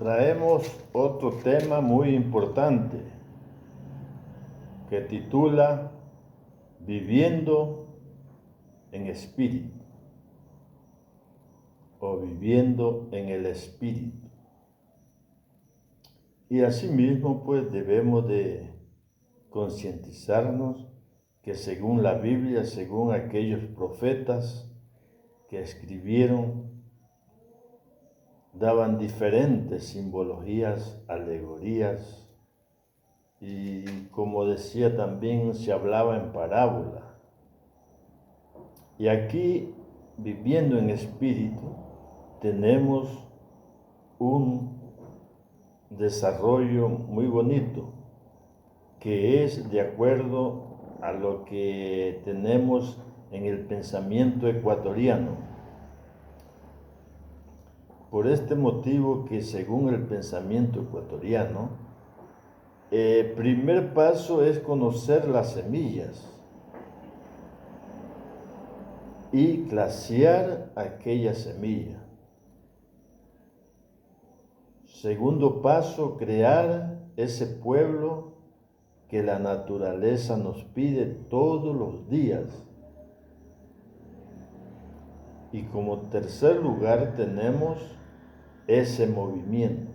traemos otro tema muy importante que titula Viviendo en Espíritu o Viviendo en el Espíritu. Y asimismo, pues debemos de concientizarnos que según la Biblia, según aquellos profetas que escribieron, daban diferentes simbologías, alegorías, y como decía también, se hablaba en parábola. Y aquí, viviendo en espíritu, tenemos un desarrollo muy bonito, que es de acuerdo a lo que tenemos en el pensamiento ecuatoriano. Por este motivo que según el pensamiento ecuatoriano, el primer paso es conocer las semillas y glaciar aquella semilla. Segundo paso, crear ese pueblo que la naturaleza nos pide todos los días. Y como tercer lugar tenemos ese movimiento.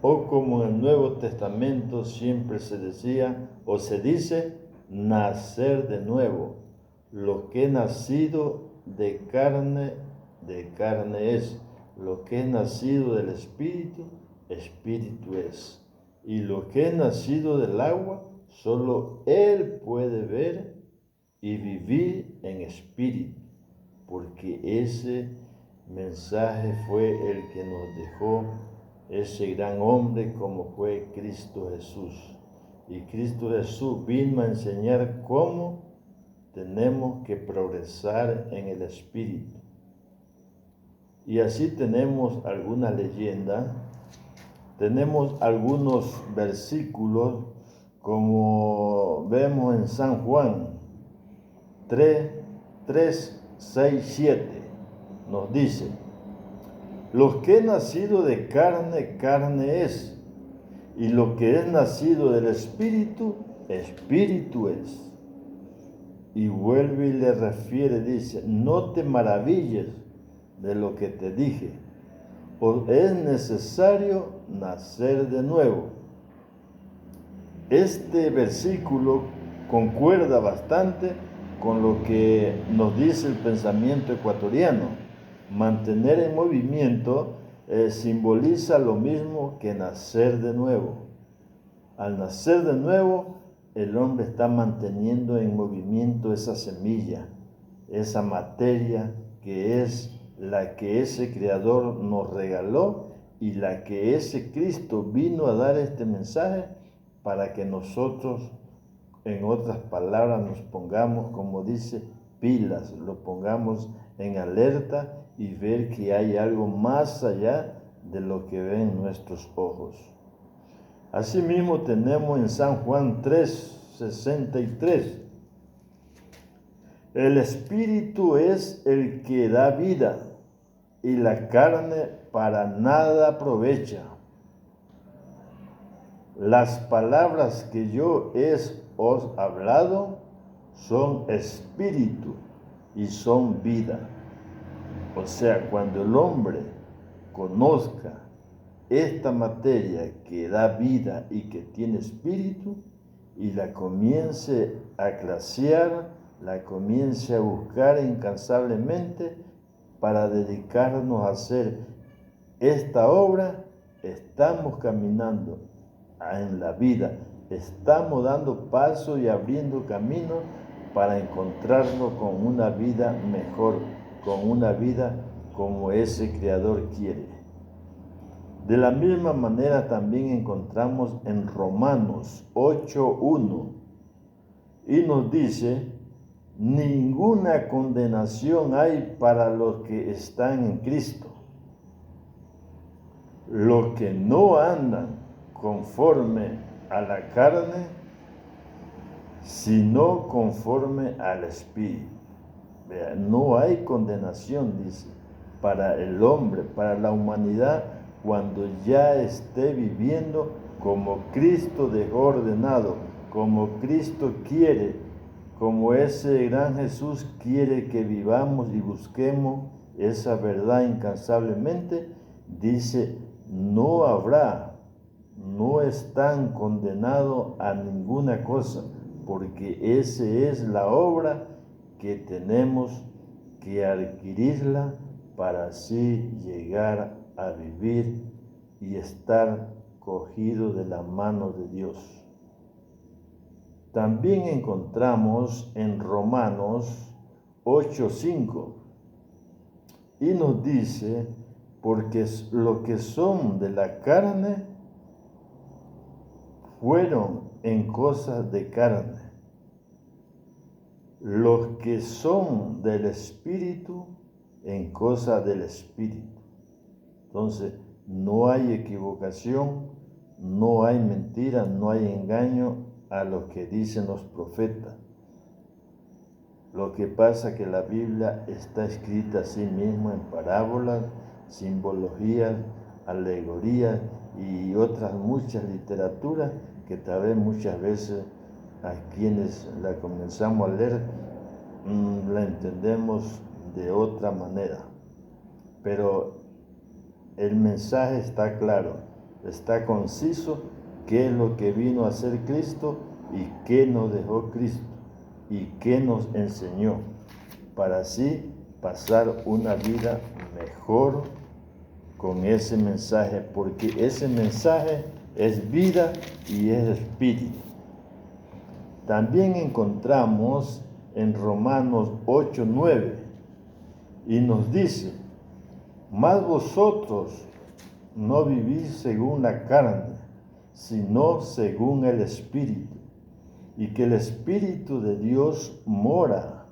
O como en el Nuevo Testamento siempre se decía o se dice, nacer de nuevo. Lo que he nacido de carne es. Lo que he nacido del Espíritu, Espíritu es. Y lo que he nacido del agua, solo Él puede ver y vivir en espíritu, porque ese mensaje fue el que nos dejó ese gran hombre como fue Cristo Jesús. Y Cristo Jesús vino a enseñar cómo tenemos que progresar en el espíritu. Y así tenemos alguna leyenda, tenemos algunos versículos, como vemos en San Juan 3, 6, 7, nos dice: lo que es nacido de carne, carne es, y lo que es nacido del Espíritu, Espíritu es. Y vuelve y le refiere, dice: no te maravilles de lo que te dije, pues es necesario nacer de nuevo. Este versículo concuerda bastante con lo que nos dice el pensamiento ecuatoriano. Mantener en movimiento simboliza lo mismo que nacer de nuevo. Al nacer de nuevo, el hombre está manteniendo en movimiento esa semilla, esa materia que es la que ese Creador nos regaló y la que ese Cristo vino a dar este mensaje para que nosotros, en otras palabras, nos pongamos, como dice, pilas, lo pongamos en alerta y ver que hay algo más allá de lo que ven nuestros ojos. Asimismo tenemos en San Juan 3:63. El Espíritu es el que da vida y la carne para nada aprovecha. Las palabras que yo os he hablado son espíritu y son vida. O sea, cuando el hombre conozca esta materia que da vida y que tiene espíritu y la comience a glaciar, la comience a buscar incansablemente para dedicarnos a hacer esta obra, estamos caminando en la vida, estamos dando paso y abriendo camino para encontrarnos con una vida mejor, con una vida como ese Creador quiere. De la misma manera también encontramos en Romanos 8:1 y nos dice: ninguna condenación hay para los que están en Cristo, los que no andan conforme a la carne, sino conforme al Espíritu. No hay condenación, dice, para el hombre, para la humanidad, cuando ya esté viviendo como Cristo dejó ordenado, como Cristo quiere, como ese gran Jesús quiere que vivamos y busquemos esa verdad incansablemente. Dice, no están condenados a ninguna cosa, porque esa es la obra que tenemos que adquirirla para así llegar a vivir y estar cogido de la mano de Dios. También encontramos en Romanos 8:5 y nos dice, porque los que son de la carne fueron en cosas de carne, los que son del Espíritu en cosas del Espíritu. Entonces, no hay equivocación, no hay mentira, no hay engaño a lo que dicen los profetas. Lo que pasa es que la Biblia está escrita a sí misma en parábolas, simbologías, alegorías y otras muchas literaturas que tal vez muchas veces a quienes la comenzamos a leer la entendemos de otra manera. Pero el mensaje está claro, está conciso, qué es lo que vino a hacer Cristo y qué nos dejó Cristo y qué nos enseñó, para así pasar una vida mejor con ese mensaje, porque ese mensaje es vida y es espíritu. También encontramos en Romanos 8:9 y nos dice, mas vosotros no vivís según la carne, sino según el Espíritu, y que el Espíritu de Dios mora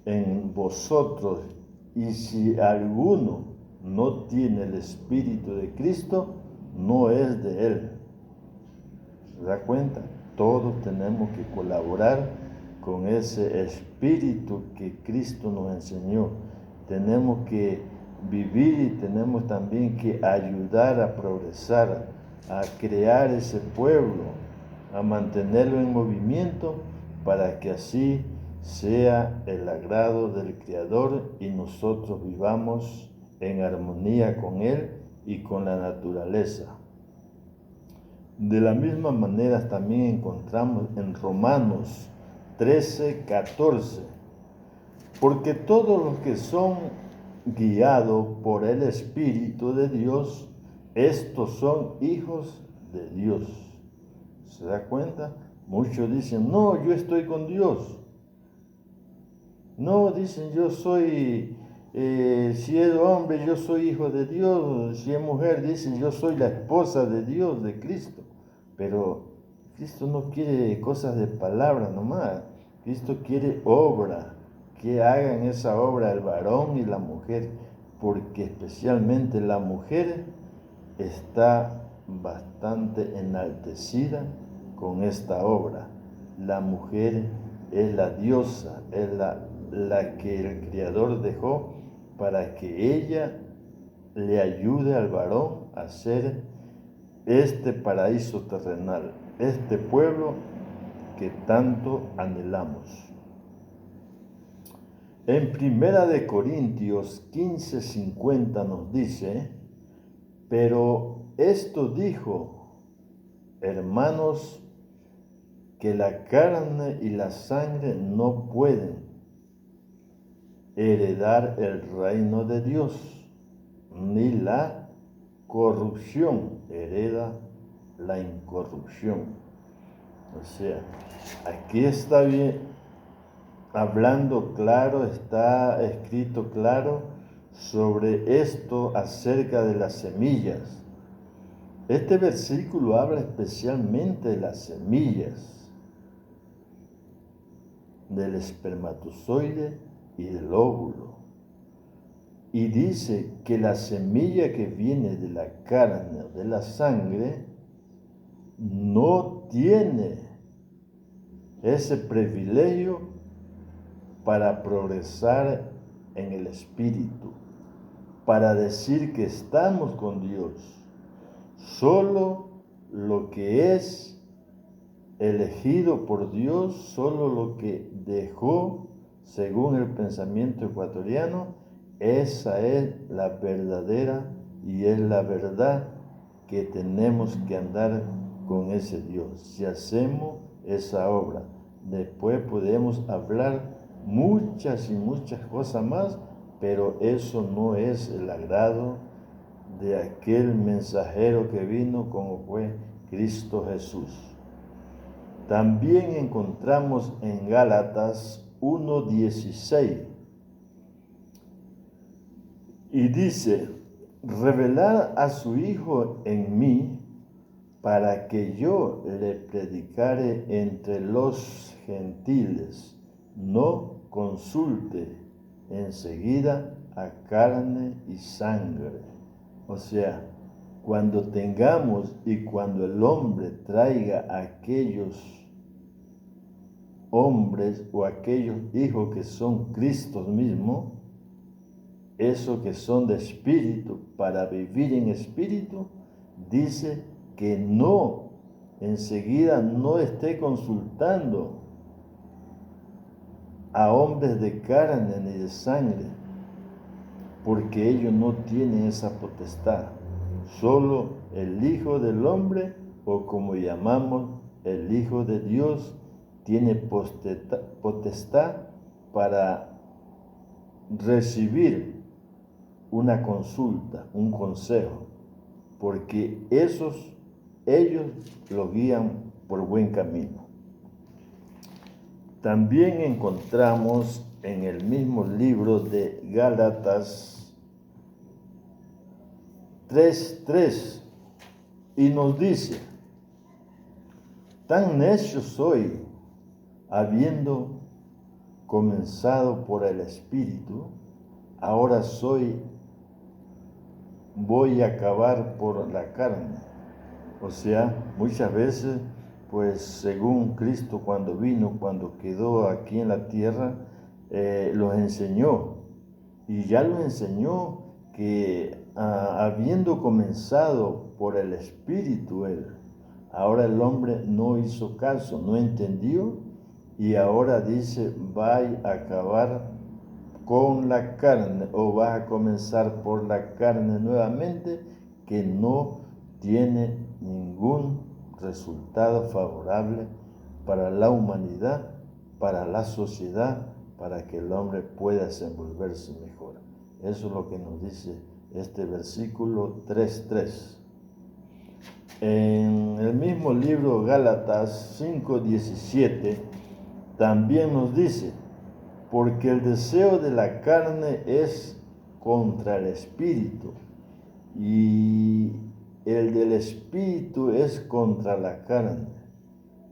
en vosotros, y si alguno no tiene el Espíritu de Cristo, no es de él. ¿Se da cuenta? Todos tenemos que colaborar con ese Espíritu que Cristo nos enseñó. Tenemos que vivir y tenemos también que ayudar a progresar, a crear ese pueblo, a mantenerlo en movimiento para que así sea el agrado del Creador y nosotros vivamos en armonía con Él y con la naturaleza. De la misma manera también encontramos en Romanos 13:14, porque todos los que son guiados por el Espíritu de Dios, estos son hijos de Dios. ¿Se da cuenta? Muchos dicen, no, yo estoy con Dios. No, dicen, yo soy, si es hombre, yo soy hijo de Dios. Si es mujer, dicen, yo soy la esposa de Dios, de Cristo. Pero Cristo no quiere cosas de palabra nomás. Cristo quiere obra, que hagan esa obra el varón y la mujer, porque especialmente la mujer está bastante enaltecida con esta obra. La mujer es la diosa, es la que el Creador dejó para que ella le ayude al varón a hacer este paraíso terrenal, este pueblo que tanto anhelamos. En 1 Corintios 15:50 nos dice, pero esto dijo, hermanos, que la carne y la sangre no pueden heredar el reino de Dios, ni la corrupción hereda la incorrupción. O sea, aquí está bien hablando claro, está escrito claro sobre esto acerca de las semillas. Este versículo habla especialmente de las semillas, del espermatozoide y del óvulo. Y dice que la semilla que viene de la carne o de la sangre no tiene ese privilegio para progresar en el espíritu. para decir que estamos con Dios. Solo lo que es elegido por Dios, solo lo que dejó, según el pensamiento ecuatoriano, esa es la verdadera y es la verdad que tenemos que andar con ese Dios. Si hacemos esa obra, después podemos hablar muchas y muchas cosas más, pero eso no es el agrado de aquel mensajero que vino como fue Cristo Jesús. También encontramos en Gálatas 1:16 y dice: revelar a su Hijo en mí para que yo le predicare entre los gentiles, no consulte enseguida a carne y sangre. O sea, cuando tengamos y cuando el hombre traiga a aquellos hombres o aquellos hijos que son Cristo mismo, esos que son de espíritu, para vivir en espíritu, dice que no, enseguida no esté consultando a hombres de carne ni de sangre, porque ellos no tienen esa potestad. Solo el Hijo del Hombre, o como llamamos el Hijo de Dios, tiene potestad para recibir una consulta, un consejo, porque ellos lo guían por buen camino. También encontramos en el mismo libro de Gálatas 3:3 y nos dice: tan necio soy, habiendo comenzado por el Espíritu, ahora voy a acabar por la carne. O sea, muchas veces, pues según Cristo cuando quedó aquí en la tierra, los enseñó. Y ya los enseñó que habiendo comenzado por el Espíritu él, ahora el hombre no hizo caso, no entendió, y ahora dice, va a acabar con la carne, o va a comenzar por la carne nuevamente, que no tiene ningún resultado favorable para la humanidad, para la sociedad, para que el hombre pueda desenvolverse mejor. Eso es lo que nos dice este versículo 3:3. En el mismo libro Gálatas 5:17 también nos dice: porque el deseo de la carne es contra el espíritu, y el del espíritu es contra la carne,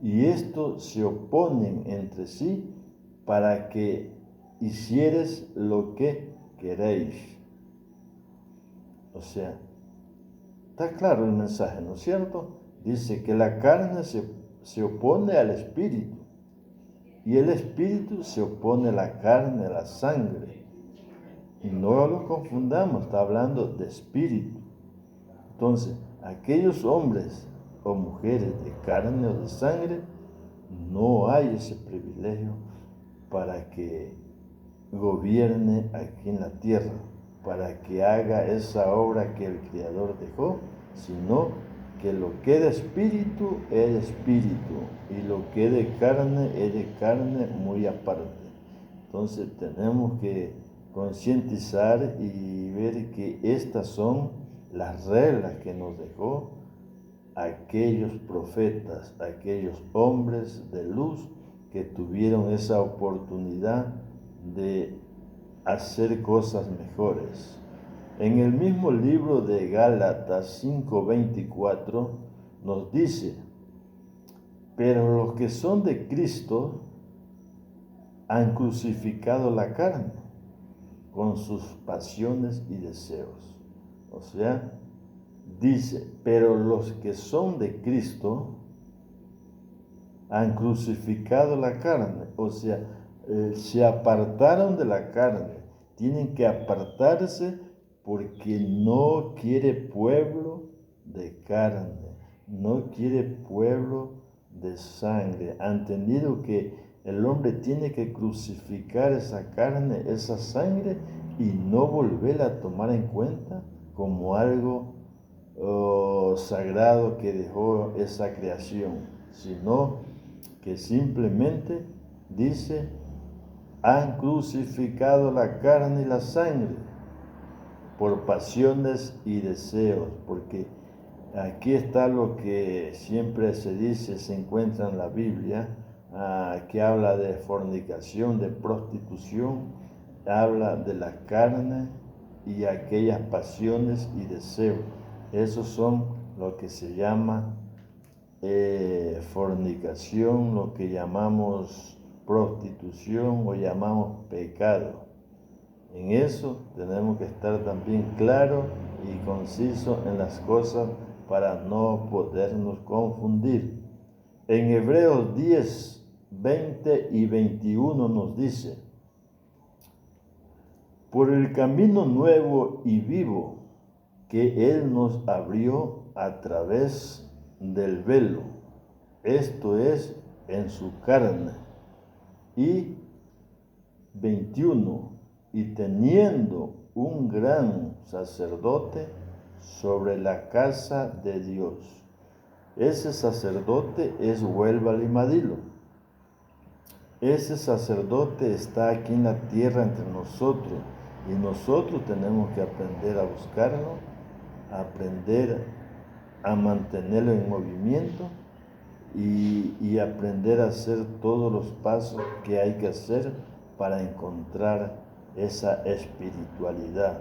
y estos se oponen entre sí para que hicieres lo que queréis. O sea, está claro el mensaje, ¿no es cierto? Dice que la carne se opone al espíritu, y el espíritu se opone a la carne, a la sangre. Y no lo confundamos, está hablando de espíritu. Entonces, aquellos hombres o mujeres de carne o de sangre, no hay ese privilegio para que gobierne aquí en la tierra, para que haga esa obra que el Creador dejó, sino que lo que es de espíritu es de espíritu, y lo que es de carne es de carne muy aparte. Entonces tenemos que concientizar y ver que estas son las reglas que nos dejó aquellos profetas, aquellos hombres de luz que tuvieron esa oportunidad de hacer cosas mejores. En el mismo libro de Gálatas 5:24 nos dice: pero los que son de Cristo han crucificado la carne con sus pasiones y deseos. O sea, dice, pero los que son de Cristo han crucificado la carne. O sea, se apartaron de la carne. Tienen que apartarse porque no quiere pueblo de carne, no quiere pueblo de sangre. Ha entendido que el hombre tiene que crucificar esa carne, esa sangre, y no volverla a tomar en cuenta como algo sagrado que dejó esa creación, sino que simplemente dice: han crucificado la carne y la sangre por pasiones y deseos, porque aquí está lo que siempre se dice, se encuentra en la Biblia, que habla de fornicación, de prostitución, habla de la carne y aquellas pasiones y deseos. Esos son lo que se llama fornicación, lo que llamamos prostitución o llamamos pecado. En eso tenemos que estar también claros y concisos en las cosas para no podernos confundir. En Hebreos 10, 20 y 21 nos dice: por el camino nuevo y vivo que Él nos abrió a través del velo, esto es, en su carne. Y 21, y teniendo un gran sacerdote sobre la casa de Dios. Ese sacerdote es Huelva Limadilo. Ese sacerdote está aquí en la tierra entre nosotros, y nosotros tenemos que aprender a buscarlo, aprender a mantenerlo en movimiento y aprender a hacer todos los pasos que hay que hacer para encontrar esa espiritualidad,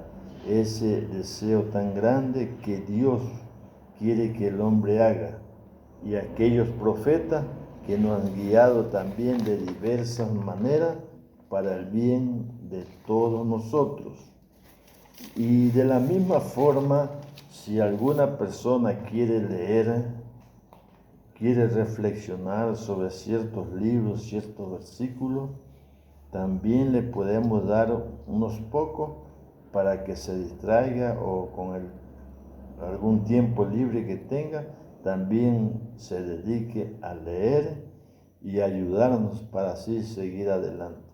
ese deseo tan grande que Dios quiere que el hombre haga. Y aquellos profetas que nos han guiado también de diversas maneras para el bien de todos nosotros. Y de la misma forma, si alguna persona quiere leer, quiere reflexionar sobre ciertos libros, ciertos versículos, también le podemos dar unos pocos para que se distraiga, o con algún tiempo libre que tenga, también se dedique a leer y ayudarnos para así seguir adelante.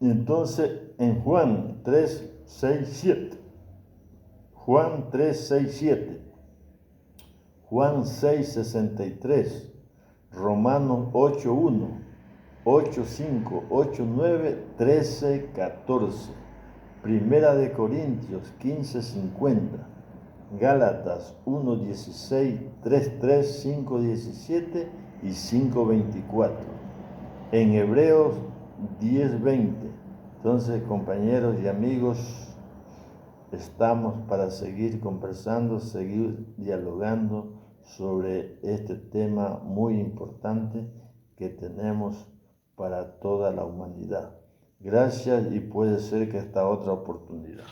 Entonces, en Juan 3, 6, 7, Juan 3, 6, 7, Juan 6, 63, Romanos 8, 1, 8, 5, 8, 9, 13, 14, Primera de Corintios 15, 50, Gálatas 1, 16, 3, 3, 5, 17 y 5, 24. En Hebreos 10, 20. Entonces, compañeros y amigos, estamos para seguir conversando, seguir dialogando sobre este tema muy importante que tenemos para toda la humanidad. Gracias, y puede ser que hasta otra oportunidad.